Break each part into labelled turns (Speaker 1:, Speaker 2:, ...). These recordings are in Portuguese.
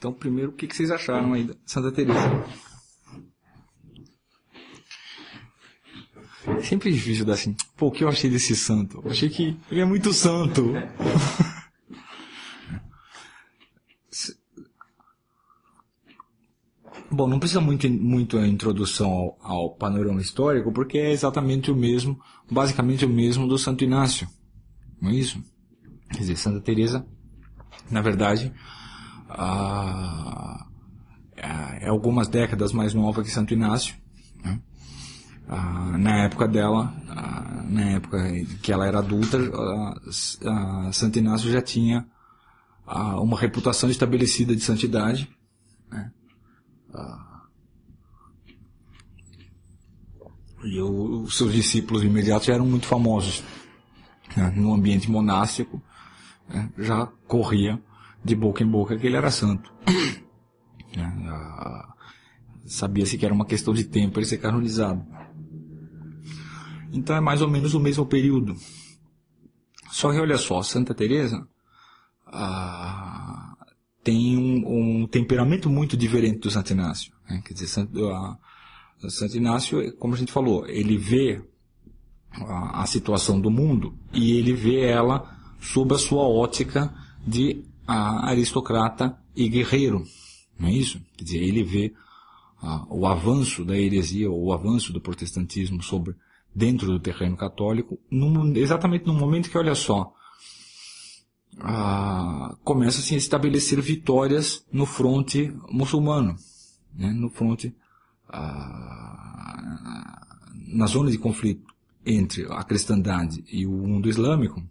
Speaker 1: Então, primeiro, o que vocês acharam aí da Santa Teresa? É sempre difícil dar assim, pô, o que eu achei desse santo? Eu achei que ele é muito santo. Bom, não precisa muito a introdução ao panorama histórico, porque é exatamente o mesmo, basicamente o mesmo do Santo Inácio. Não é isso? Quer dizer, Santa Teresa, na verdade, é algumas décadas mais nova que Santo Inácio, né? Na época dela, na época que ela era adulta, Santo Inácio já tinha uma reputação estabelecida de santidade, né? E os seus discípulos imediatos eram muito famosos, né? No ambiente monástico, né? Já corria de boca em boca que ele era santo. Sabia-se que era uma questão de tempo ele ser canonizado. Então é mais ou menos o mesmo período. Só que olha só, Santa Teresa tem um temperamento muito diferente do Santo Inácio, né? Quer dizer, Santo Inácio, como a gente falou, ele vê a situação do mundo e ele vê ela sob a sua ótica de aristocrata e guerreiro, não é isso? Quer dizer, ele vê o avanço da heresia, ou o avanço do protestantismo dentro do terreno católico, exatamente no momento que, olha só, começa a se estabelecer vitórias no fronte muçulmano, né? No fronte, na zona de conflito entre a cristandade e o mundo islâmico.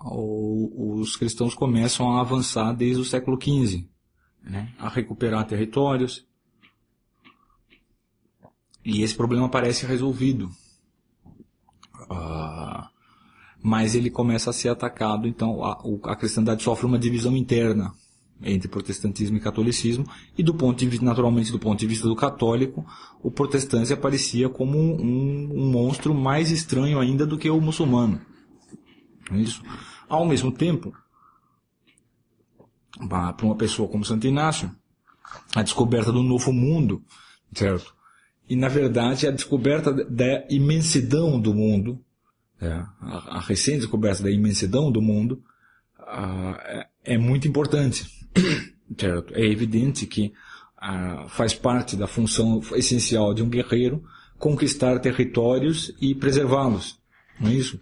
Speaker 1: Os cristãos começam a avançar desde o século XV, né? A recuperar territórios, e esse problema parece resolvido, mas ele começa a ser atacado. Então a cristandade sofre uma divisão interna entre protestantismo e catolicismo, e naturalmente do ponto de vista do católico, o protestante aparecia como um monstro mais estranho ainda do que o muçulmano. Isso. Ao mesmo tempo, para uma pessoa como Santo Inácio, a descoberta do novo mundo, certo? E na verdade a descoberta da imensidão do mundo, a recém-descoberta da imensidão do mundo, é muito importante, certo? É evidente que faz parte da função essencial de um guerreiro conquistar territórios e preservá-los, não é isso?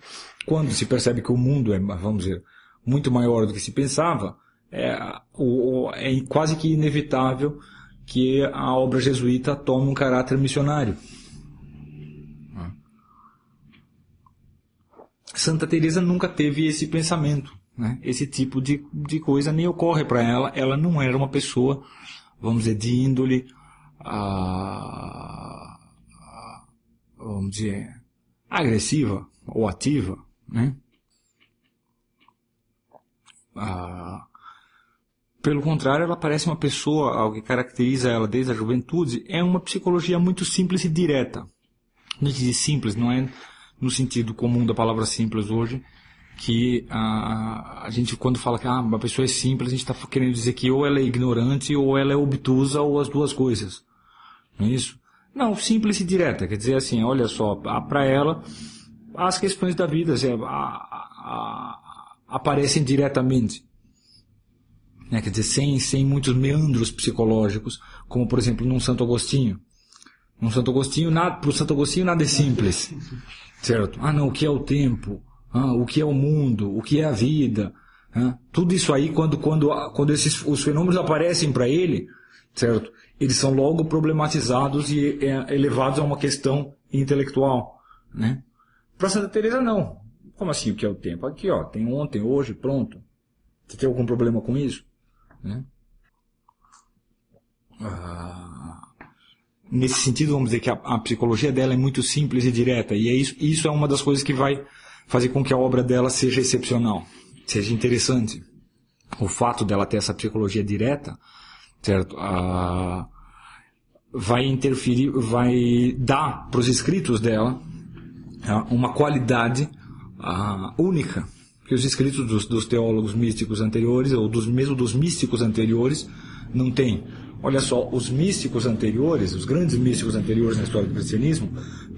Speaker 1: Quando se percebe que o mundo é, vamos dizer, muito maior do que se pensava, é quase que inevitável que a obra jesuíta tome um caráter missionário. Santa Teresa nunca teve esse pensamento, né? Esse tipo de coisa nem ocorre para ela. Ela não era uma pessoa, vamos dizer, de índole, vamos dizer, agressiva ou ativa, né? Pelo contrário, ela parece uma pessoa, algo que caracteriza ela desde a juventude, é uma psicologia muito simples e direta. Não se diz simples, não é no sentido comum da palavra simples hoje, que a gente, quando fala que uma pessoa é simples, a gente está querendo dizer que ou ela é ignorante, ou ela é obtusa, ou as duas coisas. Não é isso? Não, simples e direta. Quer dizer assim, olha só, para ela, as questões da vida aparecem diretamente. Quer dizer, sem muitos meandros psicológicos, como por exemplo num Santo Agostinho. Para o Santo Agostinho nada é simples, certo? Não, o que é o tempo? O que é o mundo? O que é a vida? Tudo isso aí, quando os fenômenos aparecem para ele, certo? Eles são logo problematizados e elevados a uma questão intelectual, né? Para Santa Teresa não. Como assim o que é o tempo? Aqui, ó, tem ontem, hoje, pronto. Você tem algum problema com isso? Né? Nesse sentido, vamos dizer que a psicologia dela é muito simples e direta, e isso é uma das coisas que vai fazer com que a obra dela seja excepcional, seja interessante. O fato dela ter essa psicologia direta, certo? Vai interferir, vai dar para os escritos dela uma qualidade única, que os escritos dos teólogos místicos anteriores, ou mesmo dos místicos anteriores, não têm. Olha só, os místicos anteriores, os grandes místicos anteriores na história do cristianismo,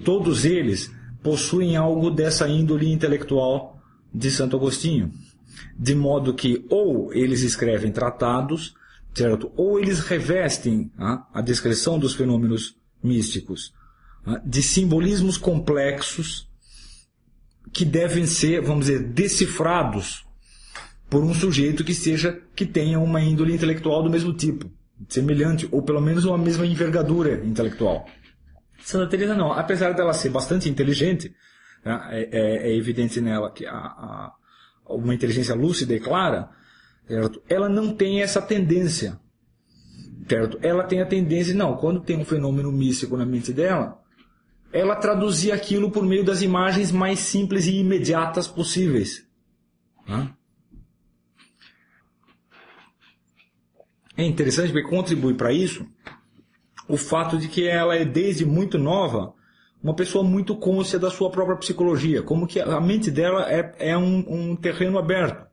Speaker 1: todos eles possuem algo dessa índole intelectual de Santo Agostinho. De modo que ou eles escrevem tratados, certo? Ou eles revestem a descrição dos fenômenos místicos de simbolismos complexos que devem ser, vamos dizer, decifrados por um sujeito que tenha uma índole intelectual do mesmo tipo, semelhante, ou pelo menos uma mesma envergadura intelectual. Santa Teresa não, apesar dela ser bastante inteligente, é evidente nela que uma inteligência lúcida e clara, certo? Ela não tem essa tendência, certo? Ela tem a tendência, não, quando tem um fenômeno místico na mente dela, ela traduzia aquilo por meio das imagens mais simples e imediatas possíveis. É interessante porque contribui para isso o fato de que ela é desde muito nova uma pessoa muito cônscia da sua própria psicologia, como que a mente dela é um terreno aberto,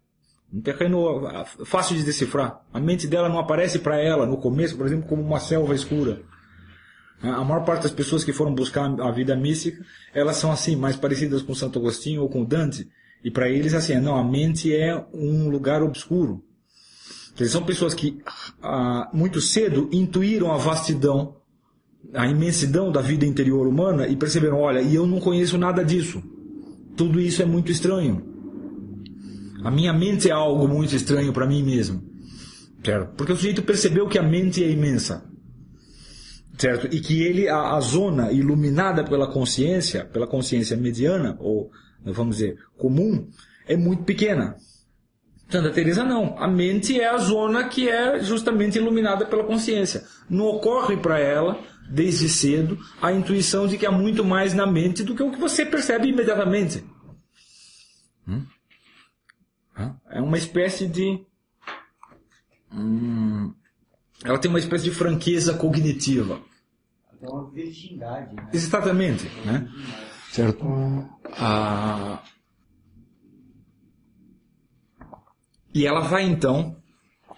Speaker 1: um terreno fácil de decifrar. A mente dela não aparece para ela no começo, por exemplo, como uma selva escura. A maior parte das pessoas que foram buscar a vida mística, elas são assim, mais parecidas com Santo Agostinho ou com Dante, e para eles assim, não, a mente é um lugar obscuro. Eles são pessoas que muito cedo intuíram a vastidão, a imensidão da vida interior humana e perceberam, olha, e eu não conheço nada disso. Tudo isso é muito estranho. A minha mente é algo muito estranho para mim mesmo. Certo? Porque o sujeito percebeu que a mente é imensa. Certo? E que a zona iluminada pela consciência mediana, ou vamos dizer, comum, é muito pequena. Santa Teresa não. A mente é a zona que é justamente iluminada pela consciência. Não ocorre para ela, desde cedo, a intuição de que há muito mais na mente do que o que você percebe imediatamente. É uma espécie de... Ela tem uma espécie de franqueza cognitiva.
Speaker 2: É uma virgindade, né?
Speaker 1: Exatamente. Né? Certo? E ela vai então,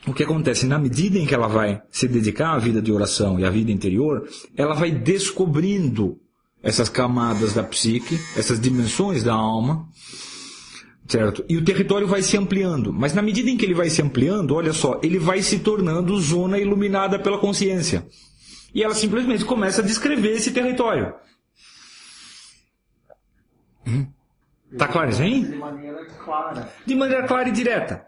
Speaker 1: o que acontece, na medida em que ela vai se dedicar à vida de oração e à vida interior, ela vai descobrindo essas camadas da psique, essas dimensões da alma, certo? E o território vai se ampliando, mas na medida em que ele vai se ampliando, olha só, ele vai se tornando zona iluminada pela consciência. E ela simplesmente começa a descrever esse território. Tá claro isso, hein?
Speaker 2: De maneira clara.
Speaker 1: De maneira clara e direta.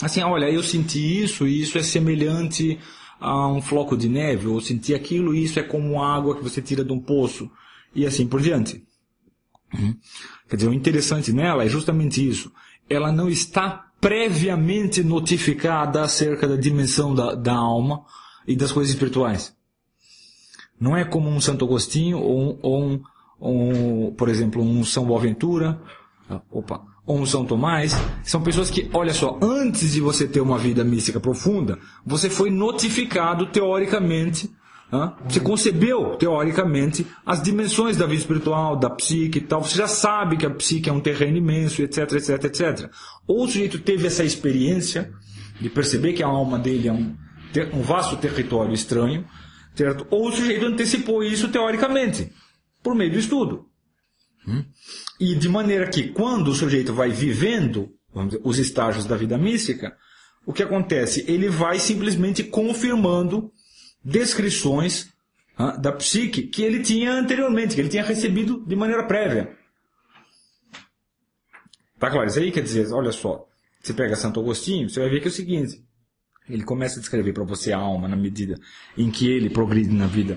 Speaker 1: Assim, olha, eu senti isso, e isso é semelhante a um floco de neve, ou senti aquilo, e isso é como água que você tira de um poço, e assim por diante. Quer dizer, o interessante nela é justamente isso. Ela não está previamente notificada acerca da dimensão da alma e das coisas espirituais. Não é como um Santo Agostinho, ou por exemplo, um São Boaventura, ou um São Tomás. São pessoas que, olha só, antes de você ter uma vida mística profunda, você foi notificado teoricamente, você concebeu teoricamente as dimensões da vida espiritual, da psique e tal. Você já sabe que a psique é um terreno imenso, etc, etc, etc. Ou o sujeito teve essa experiência de perceber que a alma dele é um vasto território estranho, certo? Ou o sujeito antecipou isso teoricamente, por meio do estudo. E de maneira que, quando o sujeito vai vivendo, vamos dizer, os estágios da vida mística, o que acontece? Ele vai simplesmente confirmando descrições da psique que ele tinha anteriormente, que ele tinha recebido de maneira prévia. Tá claro? Isso aí quer dizer, olha só, você pega Santo Agostinho, você vai ver que é o seguinte, ele começa a descrever para você a alma na medida em que ele progride na vida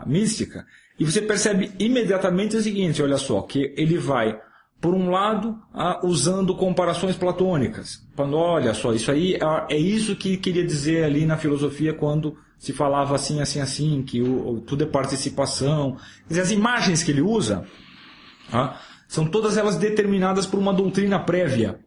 Speaker 1: mística, e você percebe imediatamente o seguinte, olha só, que ele vai, por um lado, usando comparações platônicas, falando, olha só, isso aí é isso que queria dizer ali na filosofia quando se falava assim, assim, assim, que tudo é participação. Quer dizer, as imagens que ele usa são todas elas determinadas por uma doutrina prévia.